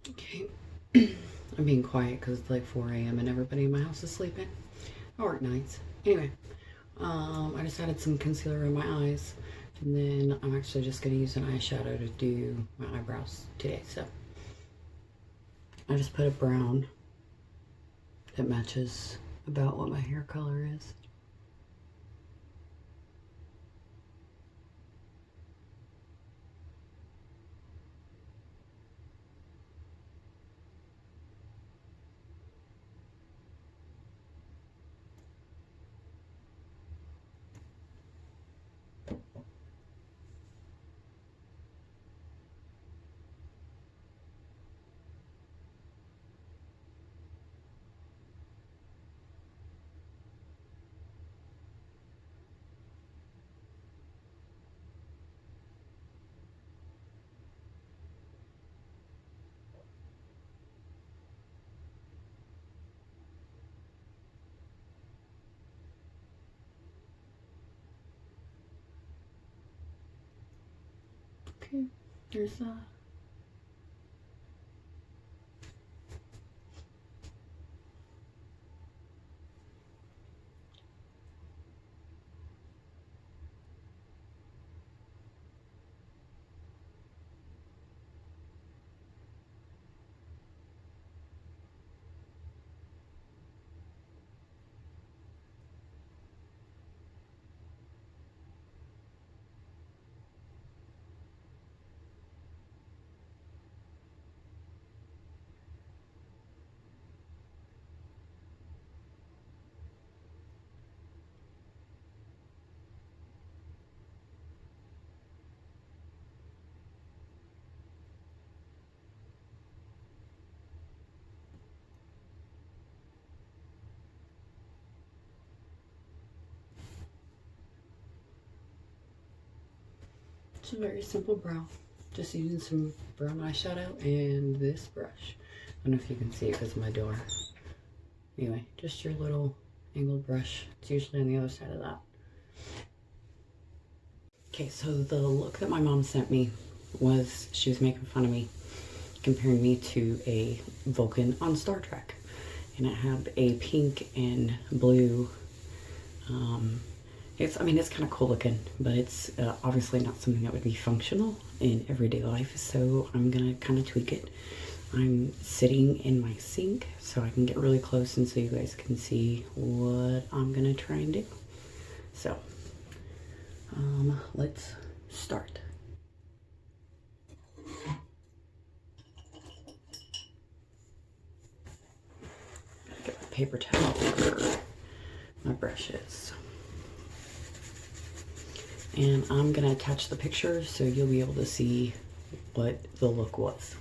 Okay, I'm being quiet because it's like 4 a.m. and everybody in my house is sleeping. I work nights. Anyway, I just added some concealer on my eyes, and then I'm actually just going to use an eyeshadow to do my eyebrows today. So I just put a brown that matches about what my hair color is. Okay, there's It's a very simple brow. Just using some brown eyeshadow and this brush. I don't know if you can see it because of my door. Anyway, just your little angled brush. It's usually on the other side of that. Okay, so the look that my mom sent me was she was making fun of me, comparing me to a Vulcan on Star Trek. And it had a pink and blue I mean, it's kind of cool looking, but it's obviously not something that would be functional in everyday life. So I'm gonna kind of tweak it. I'm sitting in my sink so I can get really close and so you guys can see what I'm gonna try and do. So let's start. Get my paper towel for my brushes. And I'm gonna attach the picture so you'll be able to see what the look was.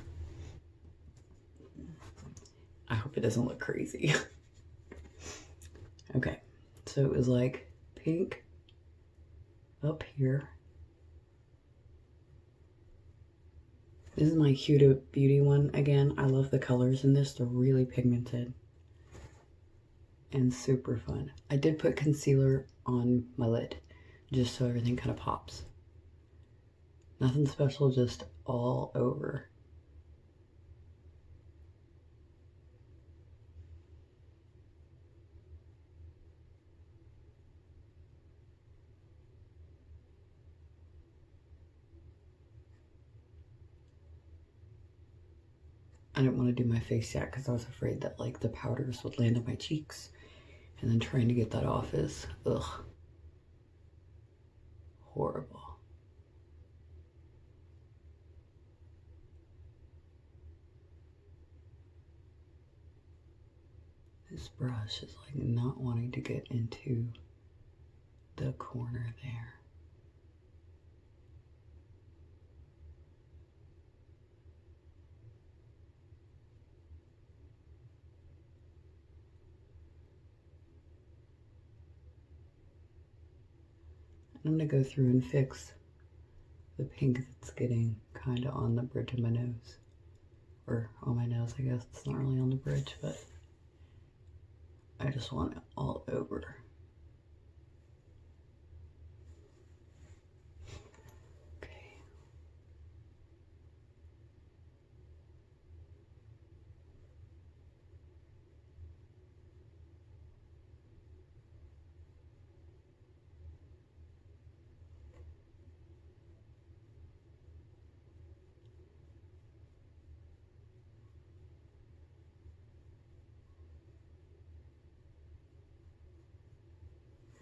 I hope it doesn't look crazy. Okay, so it was like pink up here. This is my Huda Beauty one again. I love the colors in this. They're really pigmented and super fun. I did put concealer on my lid just so everything kind of pops. Nothing special, just all over. I didn't want to do my face yet because I was afraid that like the powders would land on my cheeks, and then trying to get that off is ugh, horrible. This brush is like not wanting to get into the corner there. I'm gonna go through and fix the pink that's getting kind of on the bridge of my nose. Or on my nose, I guess. It's not really on the bridge, but I just want it all over. Okay.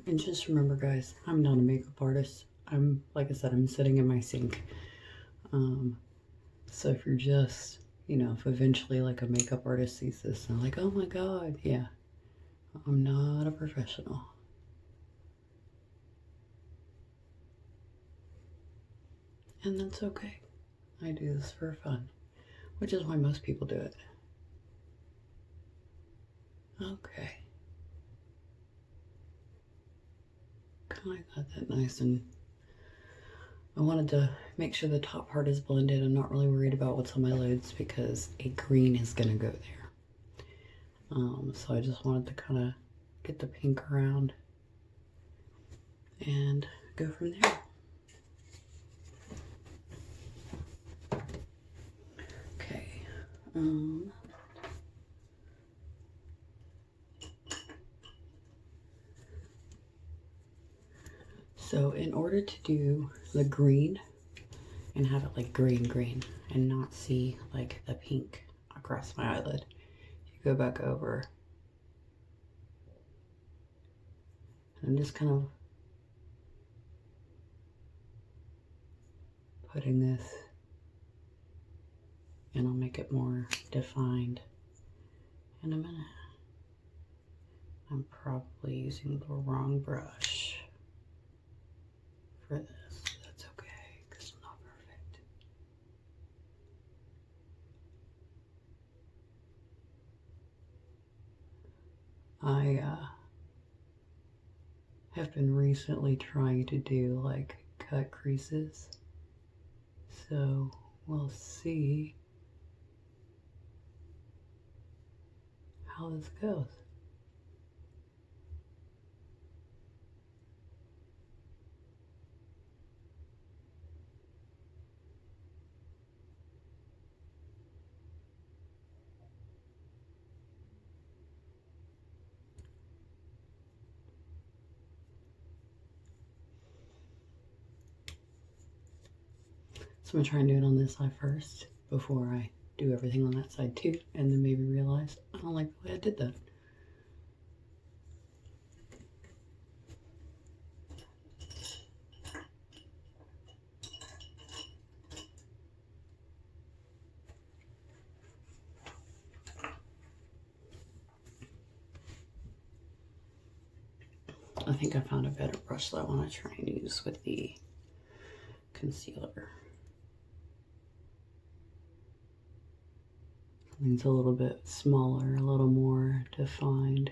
And just remember, guys, I'm not a makeup artist. I'm, like I said, I'm sitting in my sink. So if you're just, you know, if eventually like a makeup artist sees this and like, oh my God, yeah, I'm not a professional. And that's okay. I do this for fun, which is why most people do it. Okay. Kind of got that nice, and I wanted to make sure the top part is blended. I'm not really worried about what's on my lids because a green is gonna go there. So I just wanted to kind of get the pink around and go from there. Okay. So in order to do the green and have it like green and not see like the pink across my eyelid, you go back over and I'm just kind of putting this, and I'll make it more defined in a minute. I'm probably using the wrong brush for this. That's okay, because I'm not perfect. I have been recently trying to do like cut creases, so we'll see how this goes. So I'm gonna try and do it on this side first before I do everything on that side too, and then maybe realize I don't like the way I did that. I think I found a better brush that I want to try and use with the concealer. It's a little bit smaller, a little more defined.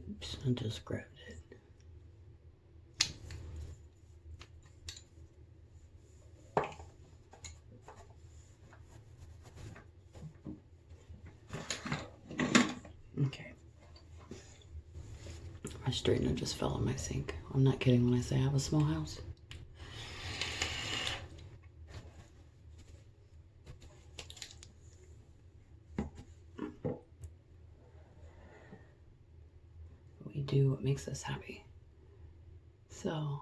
Oops, I just grabbed it. Okay. My straightener just fell in my sink. I'm not kidding when I say I have a small house. We do what makes us happy. So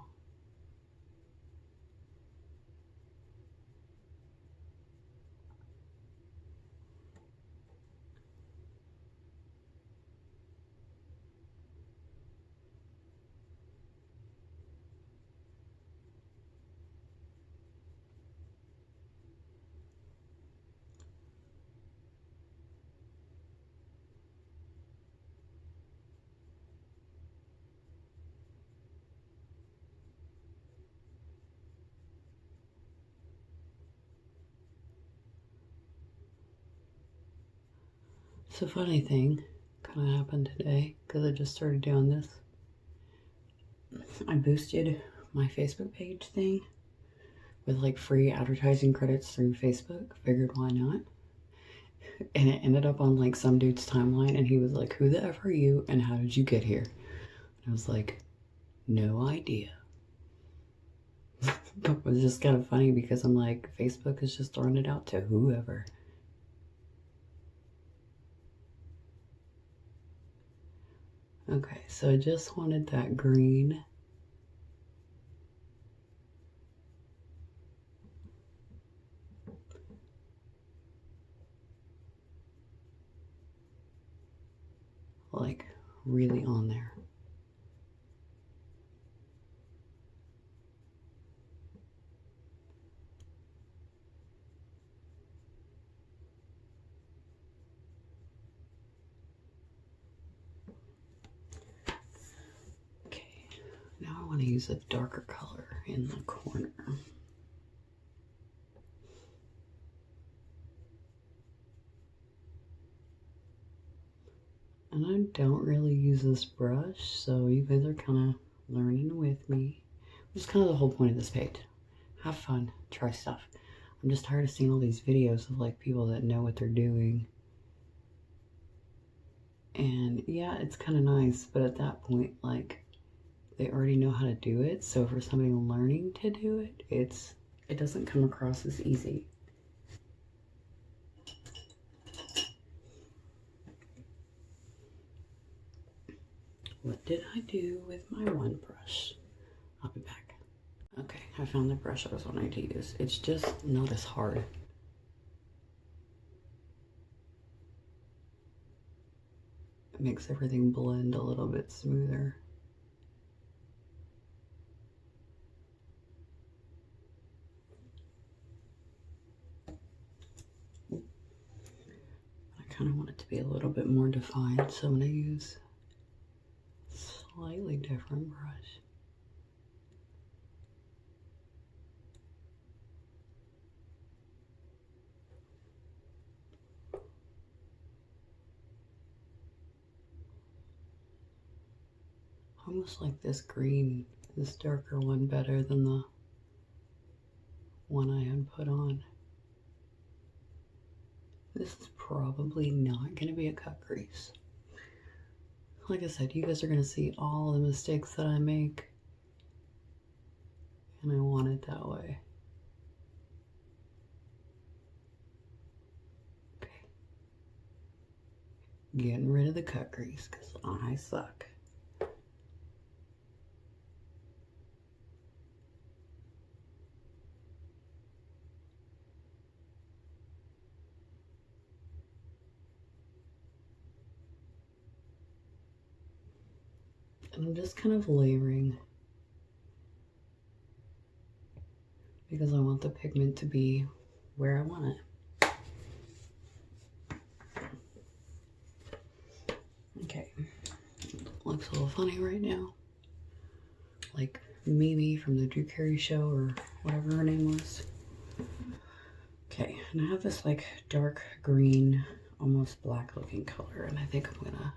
it's a funny thing kind of happened today because I just started doing this. I boosted my Facebook page thing with like free advertising credits through Facebook. Figured why not. And it ended up on like some dude's timeline, and he was like, "Who the F are you and how did you get here?" And I was like, "No idea." But it was just kind of funny because I'm like, Facebook is just throwing it out to whoever. Okay, so I just wanted that green. Like really on there. Okay, now I want to use a darker color in the corner. And I don't really use this brush, so you guys are kind of learning with me. Which is kind of the whole point of this page. Have fun, try stuff. I'm just tired of seeing all these videos of like people that know what they're doing. And yeah, it's kind of nice, but at that point, like, they already know how to do it. So for somebody learning to do it, it doesn't come across as easy. What did I do with my one brush? I'll be back. Okay, I found the brush I was wanting to use. It's just not as hard. It makes everything blend a little bit smoother. I kind of want it to be a little bit more defined, so I'm going to use a slightly different brush. Almost like this green, this darker one, better than the one I had put on. This is probably not going to be a cut crease. Like I said, you guys are going to see all the mistakes that I make, and I want it that way. Okay. Getting rid of the cut crease because I suck. And I'm just kind of layering because I want the pigment to be where I want it. Okay, looks a little funny right now. Like Mimi from the Drew Carey show or whatever her name was. Okay, and I have this like dark green, almost black looking color, and I think I'm gonna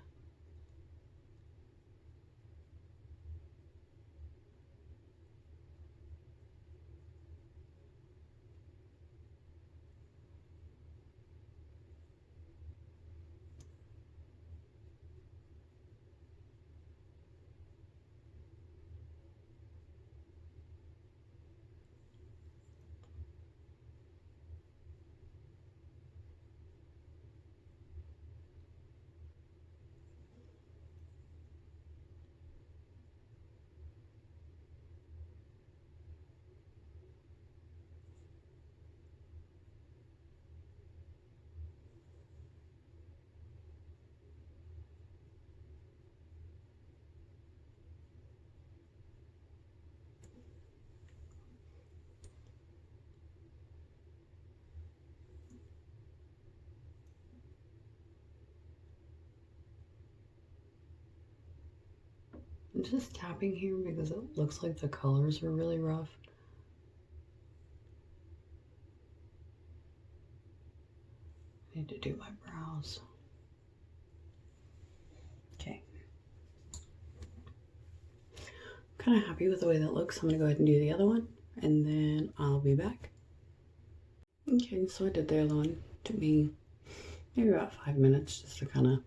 I'm just tapping here because it looks like the colors are really rough. I need to do my brows. Okay. I'm kind of happy with the way that looks. I'm gonna go ahead and do the other one and then I'll be back. Okay, so I did the other one. Took me maybe about 5 minutes just to kind of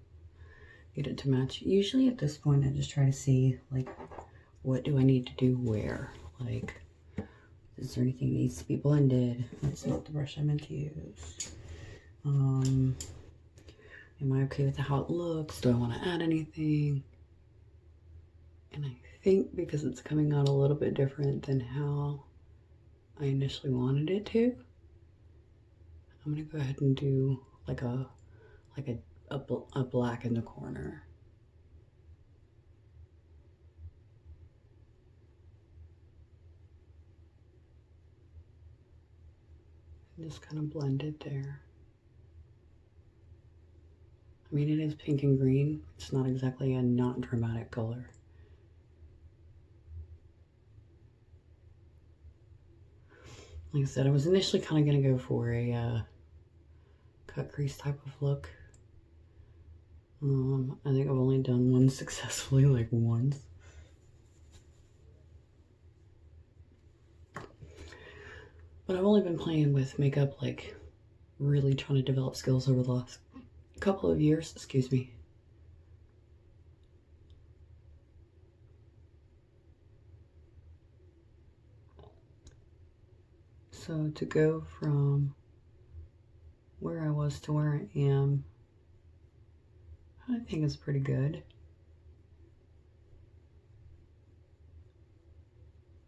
get it to match. Usually at this point, I just try to see, like, what do I need to do where? Like, is there anything that needs to be blended? That's not the brush I meant to use. Am I okay with how it looks? Do I want to add anything? And I think because it's coming out a little bit different than how I initially wanted it to, I'm gonna go ahead and do like a black in the corner. And just kind of blend it there. I mean, it is pink and green. It's not exactly a not dramatic color. Like I said, I was initially kind of going to go for a cut crease type of look. I think I've only done one successfully, like once. But I've only been playing with makeup, like really trying to develop skills over the last couple of years, excuse me. So to go from where I was to where I am, I think it's pretty good.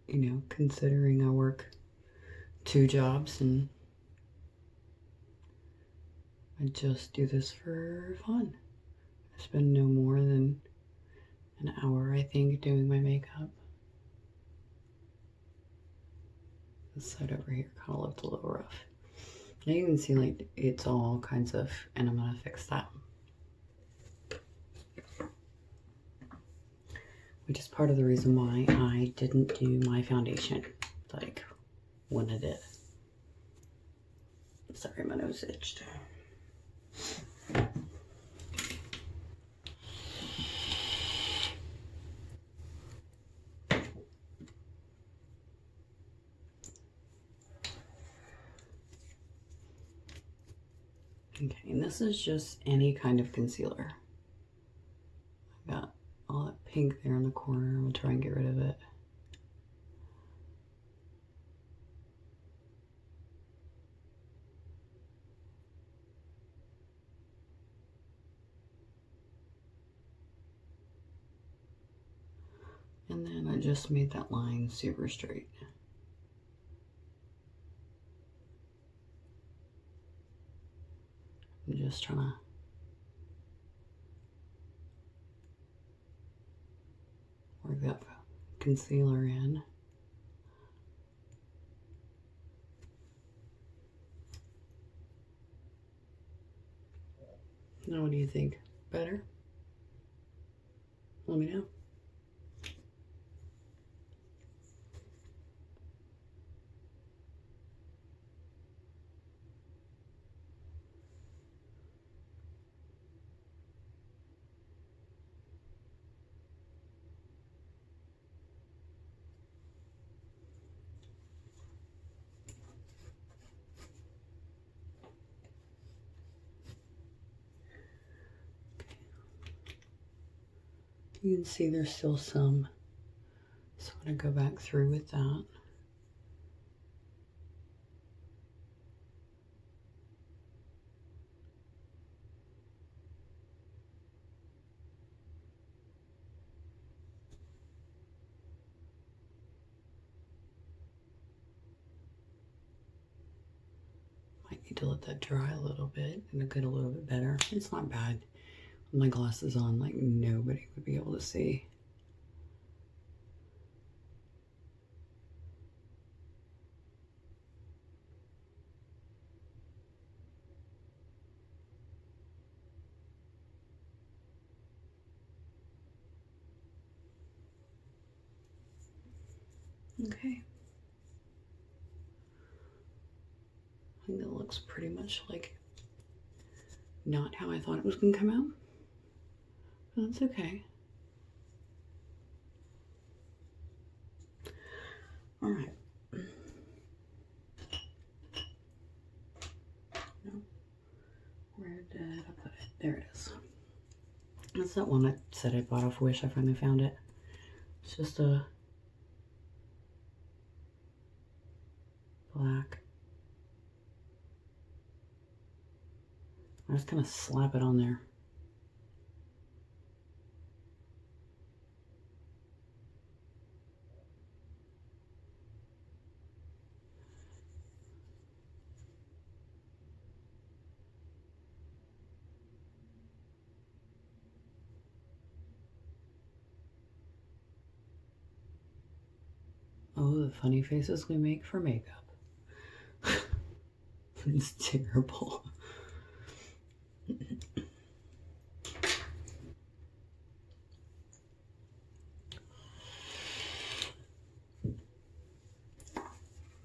You know, considering I work 2 jobs and I just do this for fun. I spend no more than an hour, I think, doing my makeup. This side over here kind of looked a little rough. Now you can see like it's all kinds of, and I'm gonna fix that. Which is part of the reason why I didn't do my foundation like when I did. Sorry, my nose itched. Okay, and this is just any kind of concealer. I got all that pink there in the corner. I'm gonna try and get rid of it. And then I just made that line super straight. I'm just trying to work that concealer in. Now what do you think? Better? Let me know. You can see there's still some, so I'm going to go back through with that. Might need to let that dry a little bit and get a little bit better. It's not bad. With my glasses on, like nobody would be able to see. Okay. I think that looks pretty much like not how I thought it was going to come out. But that's okay. All right. No. Where did There it is. That's that one I said I bought off Wish. I finally found it. It's just a black. I'm just gonna slap it on there. Oh, the funny faces we make for makeup. It's terrible.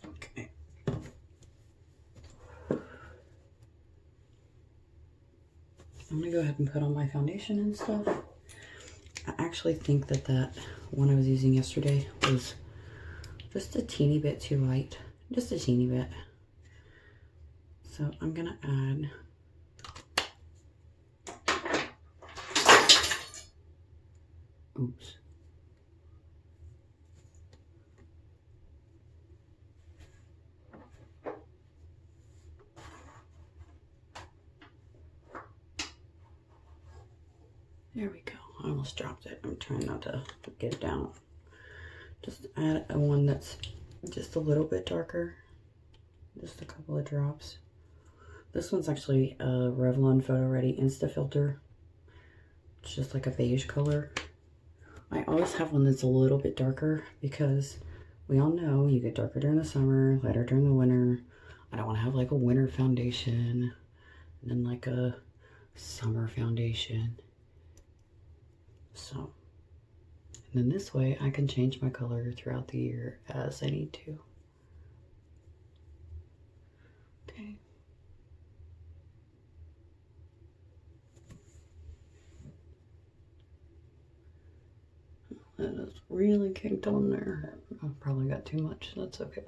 Okay. I'm gonna go ahead and put on my foundation and stuff. I actually think that that one I was using yesterday was just a teeny bit too light. Just a teeny bit. So I'm gonna add oops. There we go. I almost dropped it. I'm trying not to get it down. Just add a one that's just a little bit darker. Just a couple of drops. This one's actually a Revlon Photo Ready Insta Filter. It's just like a beige color. I always have one that's a little bit darker because we all know you get darker during the summer, lighter during the winter. I don't want to have like a winter foundation and then like a summer foundation. So, and then this way I can change my color throughout the year as I need to. Okay. That is really kicked on there. I probably got too much. That's okay.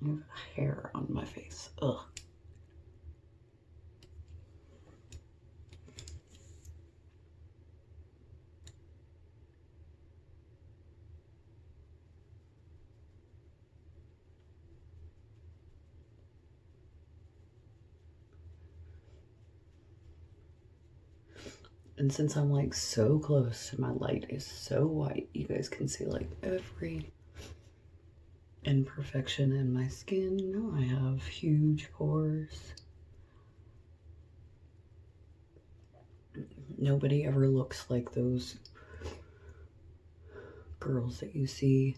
I have hair on my face. Ugh. And since I'm like so close and my light is so white, you guys can see like every imperfection in my skin. I have huge pores. Nobody ever looks like those girls that you see.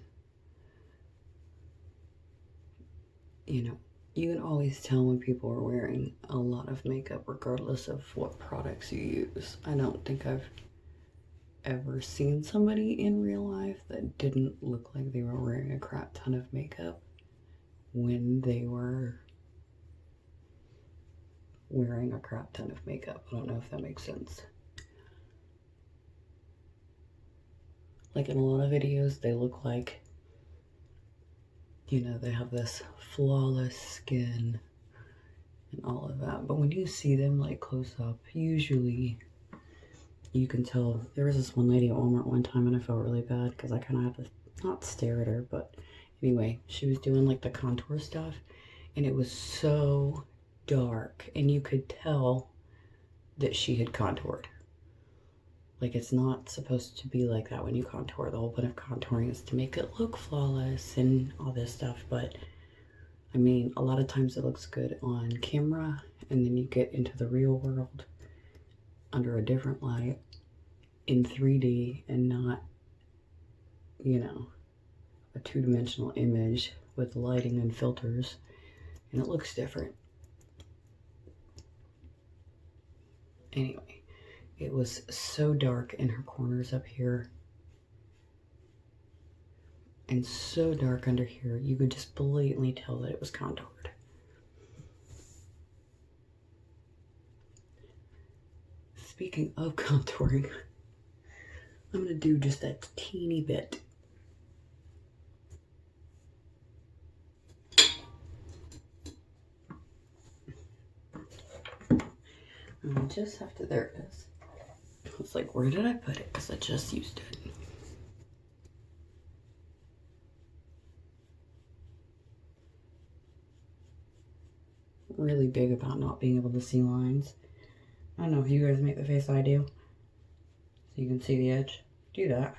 You know, you can always tell when people are wearing a lot of makeup regardless of what products you use. I don't think I've ever seen somebody in real life that didn't look like they were wearing a crap ton of makeup when they were wearing a crap ton of makeup. I don't know if that makes sense. Like in a lot of videos, they look like, you know, they have this flawless skin and all of that. But when you see them like close up, usually you can tell. There was this one lady at Walmart one time and I felt really bad because I kind of had to not stare at her, but anyway, she was doing like the contour stuff and it was so dark and you could tell that she had contoured. Like, it's not supposed to be like that when you contour. The whole point of contouring is to make it look flawless and all this stuff. But, I mean, a lot of times it looks good on camera. And then you get into the real world under a different light in 3D and not, you know, a two-dimensional image with lighting and filters. And it looks different. Anyway. It was so dark in her corners up here and so dark under here, you could just blatantly tell that it was contoured. speaking of contouring, I'm going to do just a teeny bit. I just have to, there it is. I was like, where did I put it? Because I just used it. Really big about not being able to see lines. I don't know if you guys make the face I do. So you can see the edge. Do that.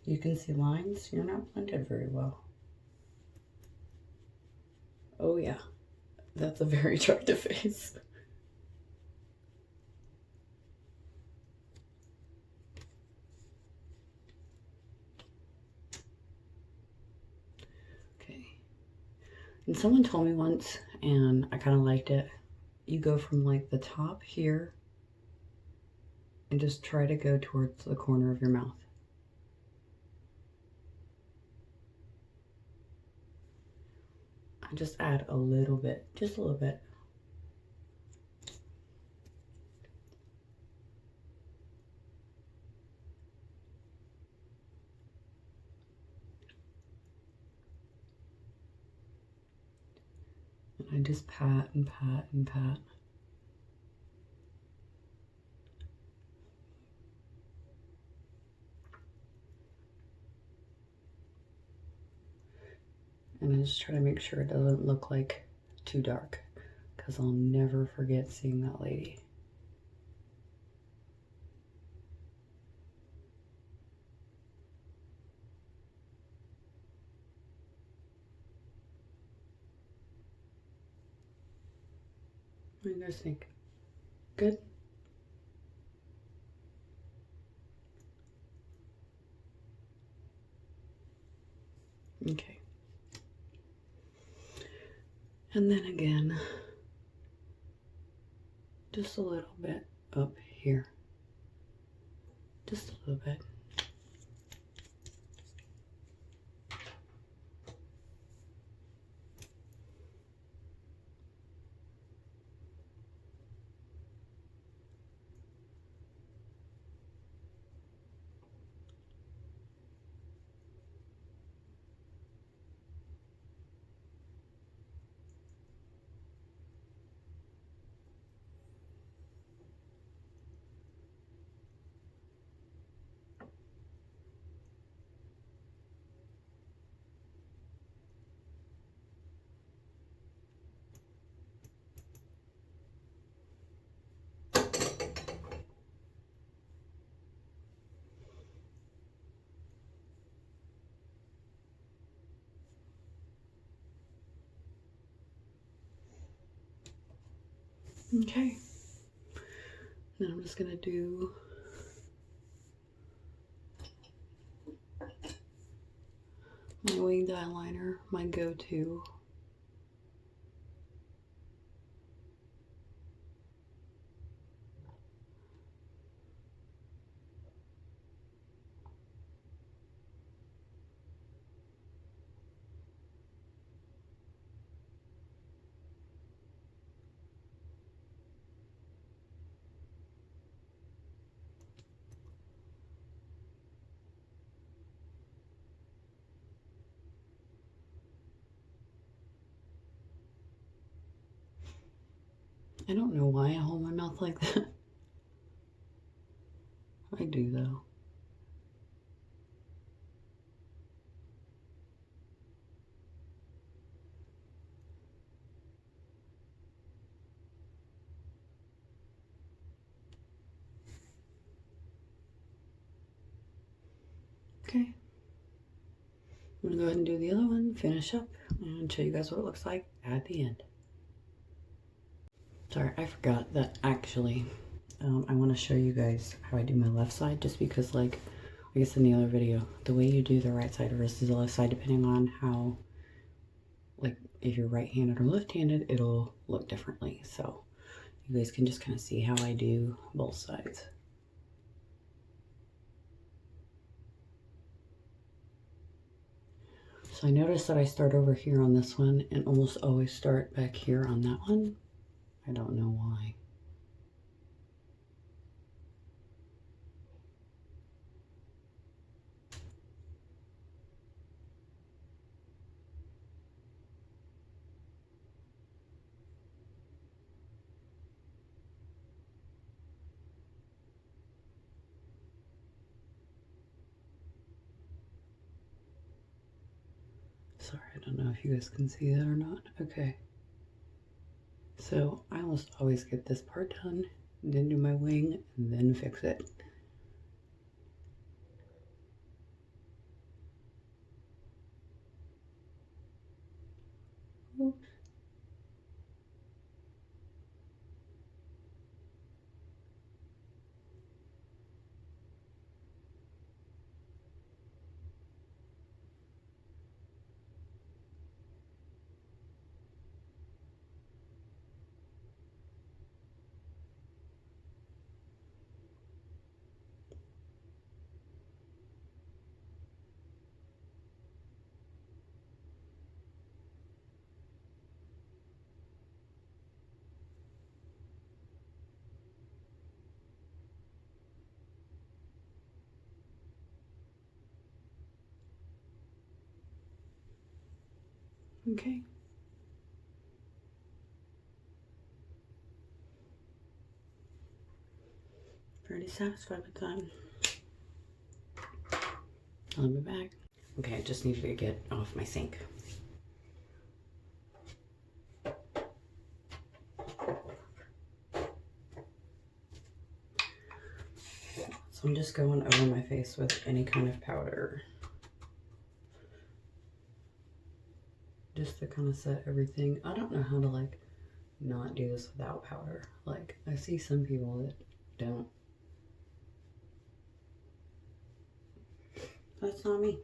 You can see lines. You're not blended very well. Oh yeah. That's a very attractive face. Okay. And someone told me once, and I kind of liked it, you go from like the top here and just try to go towards the corner of your mouth. I just add a little bit, just a little bit. And I just pat and pat and pat. And I just try to make sure it doesn't look like too dark, because I'll never forget seeing that lady. What do you guys think? Good? Okay. And then again, just a little bit up here. Just a little bit. Okay. Then I'm just gonna do my winged eyeliner, my go-to. I don't know why I hold my mouth like that. I do though. Okay. I'm gonna go ahead and do the other one, finish up, and show you guys what it looks like at the end. Sorry, I forgot that actually I want to show you guys how I do my left side, just because, like, I guess in the other video, the way you do the right side versus the left side, depending on how, like, if you're right-handed or left-handed, it'll look differently. So you guys can just kind of see how I do both sides. So I noticed that I start over here on this one and almost always start back here on that one. I don't know why. Sorry, I don't know if you guys can see that or not. Okay. So I almost always get this part done, then do my wing, and then fix it. Oops. Okay. Pretty satisfied with that. I'll be back. Okay, I just needed to get off my sink. So I'm just going over my face with any kind of powder. Just to kind of set everything. I don't know how to like not do this without powder. Like I see some people that don't. That's not me.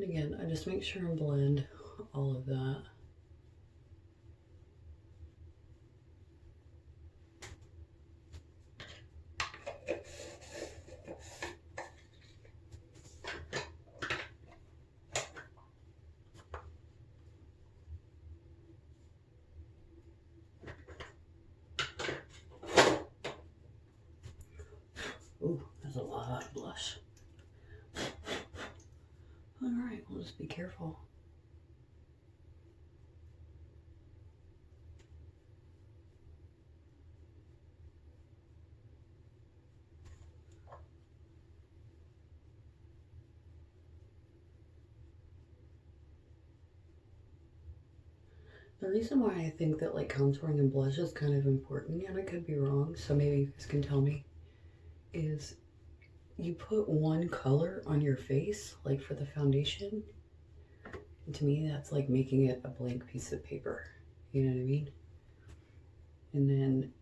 And again, I just make sure and blend all of that. Ooh, that's a lot of blush. All right, we'll just be careful. The reason why I think that like contouring and blush is kind of important, and I could be wrong, so maybe you guys can tell me, is you put one color on your face, like for the foundation, and to me that's like making it a blank piece of paper. You know what I mean? And then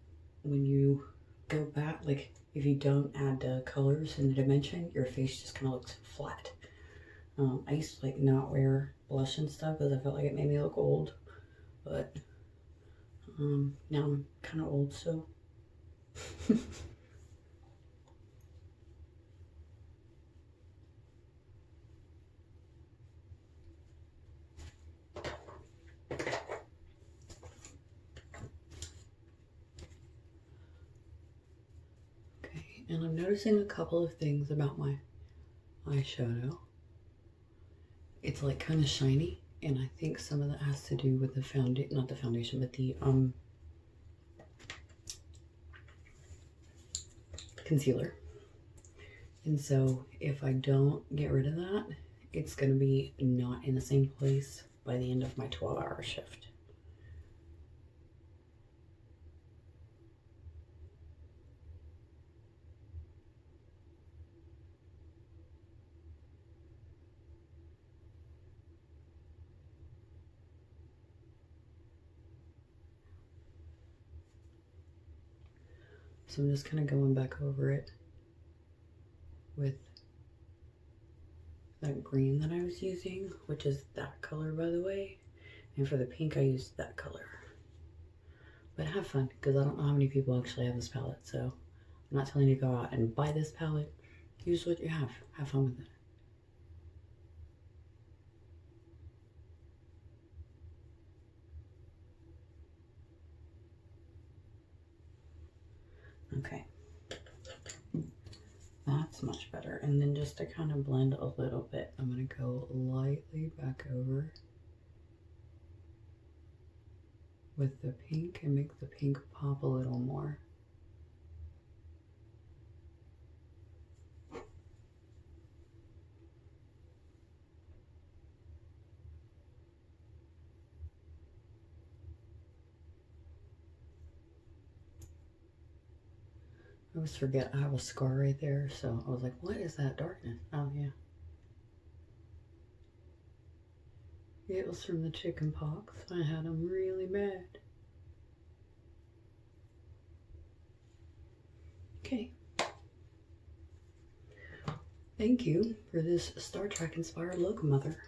when you go back, like if you don't add the colors and the dimension, your face just kind of looks flat. I used to like not wear blush and stuff because I felt like it made me look old, but now I'm kind of old, so. And I'm noticing a couple of things about my eyeshadow. It's like kind of shiny, and I think some of that has to do with the foundation, not the foundation, but the concealer. And so if I don't get rid of that, it's gonna be not in the same place by the end of my 12-hour shift. So I'm just kind of going back over it with that green that I was using, which is that color, by the way. And for the pink, I used that color. But have fun, because I don't know how many people actually have this palette, so I'm not telling you to go out and buy this palette. Use what you have. Have fun with it. Okay. That's much better. And then just to kind of blend a little bit, I'm going to go lightly back over with the pink and make the pink pop a little more. I always forget I have a scar right there, so I was like, what is that darkness? Oh, yeah. It was from the chicken pox. I had them really bad. Okay. Thank you for this Star Trek inspired locomotor.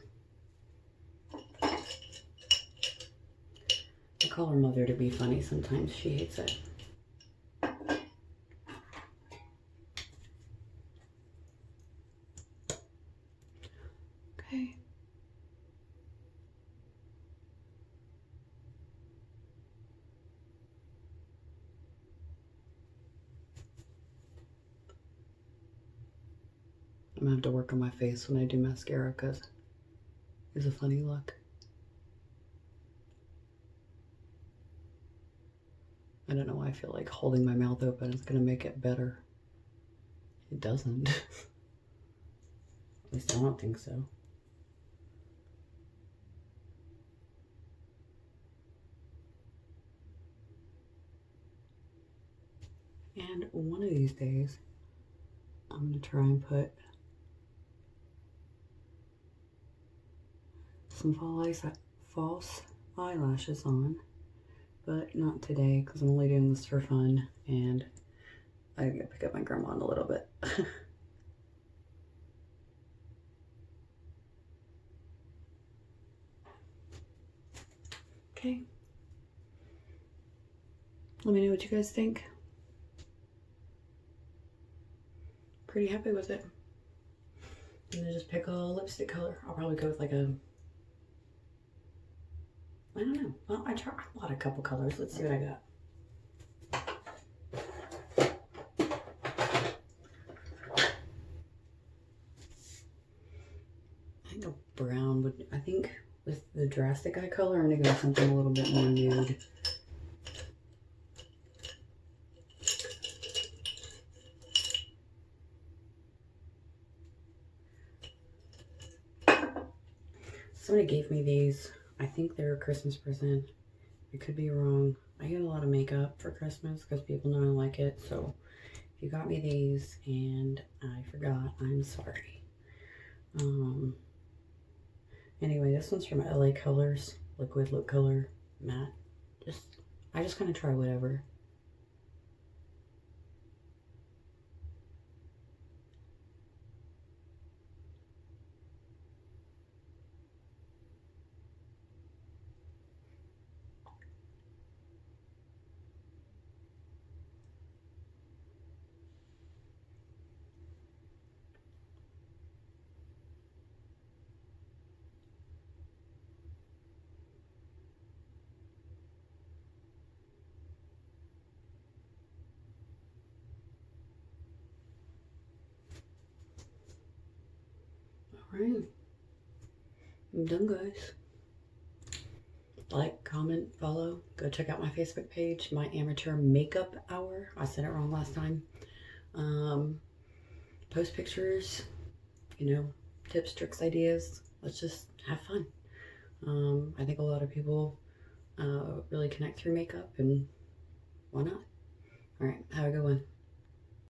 I call her mother to be funny sometimes. She hates it. Okay. I'm gonna have to work on my face when I do mascara because it's a funny look. I don't know why I feel like holding my mouth open is gonna make it better. It doesn't. At least I don't think so. And one of these days, I'm gonna try and put some false eyelashes on, but not today because I'm only doing this for fun and I gotta pick up my grandma in a little bit. Okay. Let me know what you guys think. Pretty happy with it. I'm gonna just pick a lipstick color. I'll probably go with like a, I don't know. Well, I bought a couple colors. Let's see what I got. I think a brown would, I think with the drastic eye color, I'm gonna go with something a little bit more nude. Somebody gave me these. I think they're a Christmas present. I could be wrong. I get a lot of makeup for Christmas because people know I like it. So if you got me these and I forgot, I'm sorry. Anyway, this one's from LA Colors, liquid lip color, matte. I just kind of try whatever. Alright, I'm done, guys. Like, comment, follow. Go check out my Facebook page, My Amateur Makeup Hour. I said it wrong last time. Post pictures, you know, tips, tricks, ideas. Let's just have fun. I think a lot of people really connect through makeup, and why not? Alright, have a good one.